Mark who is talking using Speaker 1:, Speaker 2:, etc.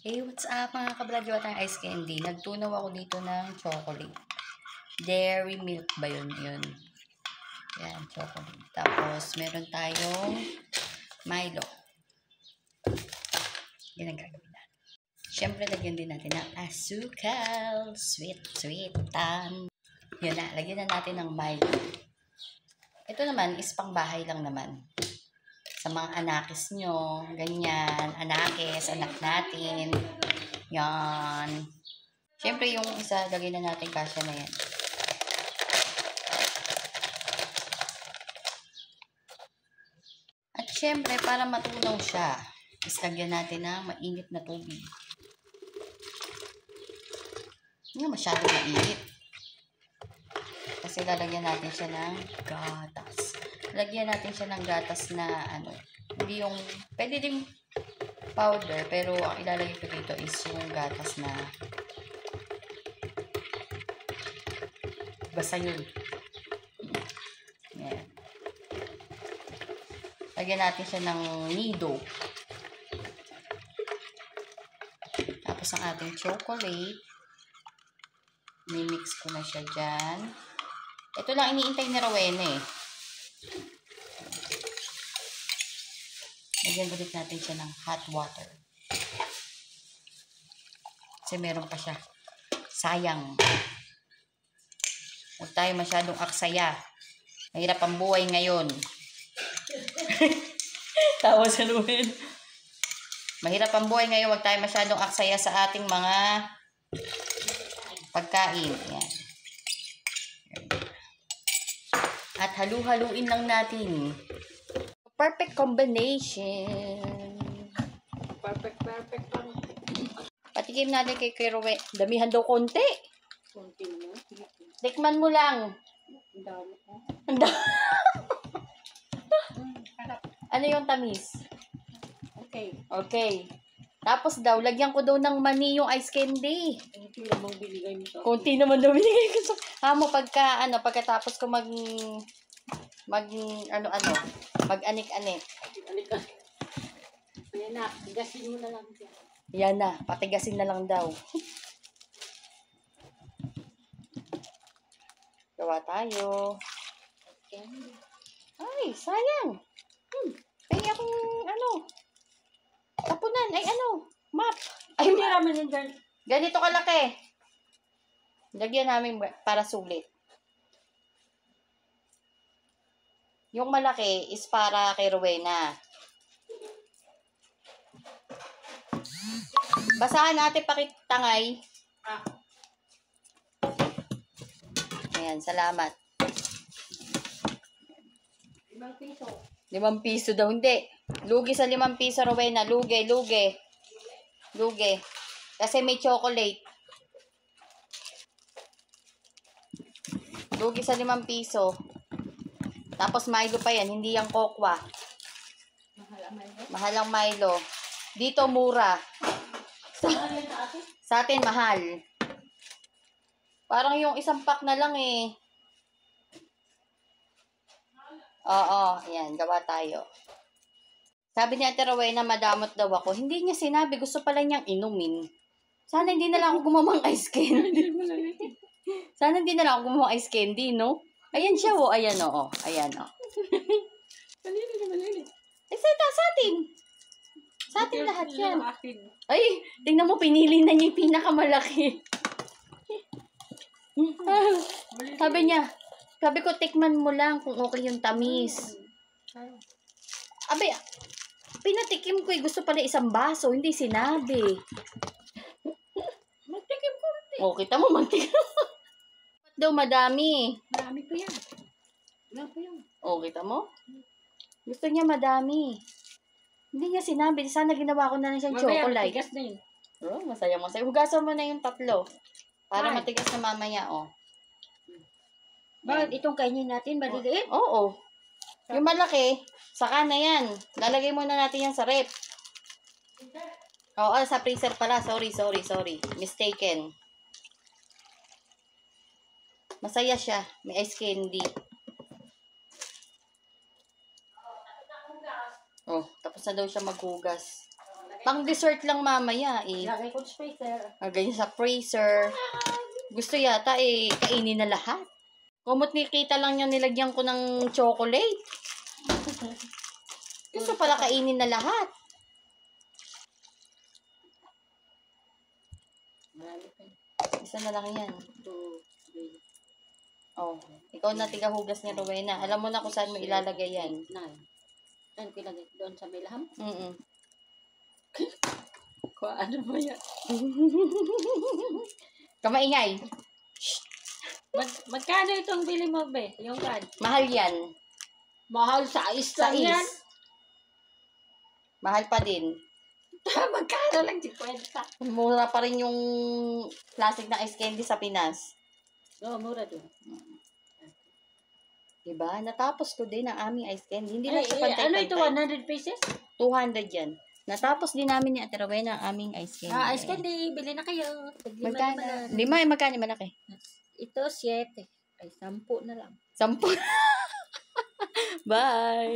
Speaker 1: Hey, what's up mga kabradyo at ang ice candy? Nagtunaw ako dito ng chocolate. Dairy milk ba yun? Yun. Yan, chocolate. Tapos, meron tayong Milo. Yan ang gagawin natin. Siyempre, lagyan din natin ng asukal. Sweet-sweetan. Yun na, lagyan na natin ng Milo. Ito naman is pang bahay lang naman. Sa mga anakis nyo, ganyan, anakis, anak natin, yan. Siyempre yung isa, lagay na natin kasya na yan. At siyempre, para matunaw siya, is lagyan natin ng mainit na tubig. Hindi masyadong mainit. Kasi lalagyan natin siya ng gatas. Lagyan natin siya ng gatas na ano, hindi yung, pwede din powder, pero ang ilalagay ko dito is yung gatas na basta yun. Yan. Lagyan natin siya ng nido. Tapos ang ating chocolate, mimix ko na siya dyan. Ito lang iniintay ni Rowena eh. Lagyan ulit natin siya ng hot water. Kasi meron pa siya. Sayang. Huwag tayo masyadong aksaya. Mahirap ang buhay ngayon. Tawa sa Ruben. Mahirap ang buhay ngayon. Huwag tayo masyadong aksaya sa ating mga pagkain. Yan. At halu-haluin lang natin. Perfect combination.
Speaker 2: Perfect.
Speaker 1: Patikim natin kay Rowe. Damihan daw konti.
Speaker 2: Konti mo.
Speaker 1: Tikman mo lang.
Speaker 2: Ang dami ko.
Speaker 1: Ano yung tamis?
Speaker 2: Okay.
Speaker 1: Okay. Tapos daw, lagyan ko daw ng mani yung ice candy.
Speaker 2: Konti namang binigay mo sa akin.
Speaker 1: Konti naman daw binigay ko sa... Hamo, pagkatapos ko mag-anik-anik.
Speaker 2: Alika. Ayan na, tigasin mo na lang siya.
Speaker 1: Yan na, patigasin na lang daw. Gawa tayo.
Speaker 2: Candy.
Speaker 1: Ay, sayang. Kaya akong tapunan. Ay, map.
Speaker 2: Ay, hindi naman yun dyan.
Speaker 1: Ganito kalaki. Lagyan namin para sulit. Yung malaki is para kay Rowena. Basahan natin pakitangay. Ayan, salamat.
Speaker 2: 5 piso.
Speaker 1: 5 piso daw, hindi. Lugi sa 5 piso, Rowena. Lugi. Kasi may chocolate. Lugi sa 5 piso. Tapos Milo pa yan, hindi yung kokwa. Mahal ang Milo. Dito mura. Sa atin mahal. Parang yung isang pack na lang eh. Oo, ayan, gawa tayo. Sabi ni Ate Rowena, madamot daw ako. Hindi niya sinabi, gusto pala niyang inumin. Sana hindi na lang ako gumamang ice candy. Sana hindi na lang ako gumamang ice candy, no? Ayan siya, oh. Ayan, oh. Ayan, oh.
Speaker 2: Malili.
Speaker 1: Eh, sa atin. Sa atin lahat yan.
Speaker 2: Akin.
Speaker 1: Ay, tingnan mo, pinili na niya yung pinakamalaki. Sabi ko, tikman mo lang kung okay yung tamis. Abay, pinatikim ko, gusto pala isang baso, hindi sinabi.
Speaker 2: Magtikim ko.
Speaker 1: O, kita mo, magtikim mo. Daw, madami.
Speaker 2: Marami ko yan. Wala ko yan.
Speaker 1: O, kita mo? Gusto niya madami. Hindi niya sinabi. Sana ginawa ko na lang siyang chocolate.
Speaker 2: Matigas na yun.
Speaker 1: Oh, masaya. Hugasan mo na yung 3. Para
Speaker 2: Ay.
Speaker 1: matigas na mamaya, oh.
Speaker 2: Bakit itong kainin natin maliliit?
Speaker 1: Oo. Yung malaki, saka na yan. Lalagay muna natin yan sa rep. Oo, sa freezer pala. Sorry. Mistaken. Masaya siya. May ice candy. Oh, tapos na daw siya maghugas. Pang dessert lang mamaya eh.
Speaker 2: Lagay ko sa freezer.
Speaker 1: Lagay sa freezer. Gusto yata eh, kainin na lahat. Kumot nikita lang yung nilagyan ko ng chocolate. Gusto pala kainin na lahat.
Speaker 2: Marami pa.
Speaker 1: Isa na lang yan.
Speaker 2: 2, 3,
Speaker 1: Oh, ikaw na tigahugas ni Rowena. Alam mo na kung saan mo ilalagay yan.
Speaker 2: 9. Saan ko ilagay? Doon sa may laham?
Speaker 1: Mm-mm.
Speaker 2: Ano ba yan?
Speaker 1: Kamaingay.
Speaker 2: Magkano itong bili mo, be? Yung kan?
Speaker 1: Mahal yan.
Speaker 2: Mahal sa
Speaker 1: Sa
Speaker 2: lang yan.
Speaker 1: Mahal pa din.
Speaker 2: Magkano lang 50?
Speaker 1: Mura pa rin yung plastic na ice candy sa Pinas.
Speaker 2: Oo, mura doon.
Speaker 1: Diba? Natapos ko din ang aming ice candy. Hindi na siya
Speaker 2: Ano ito,
Speaker 1: pantay-pantay.
Speaker 2: 100 pesos?
Speaker 1: 200 yan. Natapos din namin ni Ate Rowena ang aming ice candy.
Speaker 2: Ice candy, bili na kayo.
Speaker 1: Magkano? 5 ay magkano malaki?
Speaker 2: Ito, 7. Ay, 10 na lang.
Speaker 1: 10. Bye!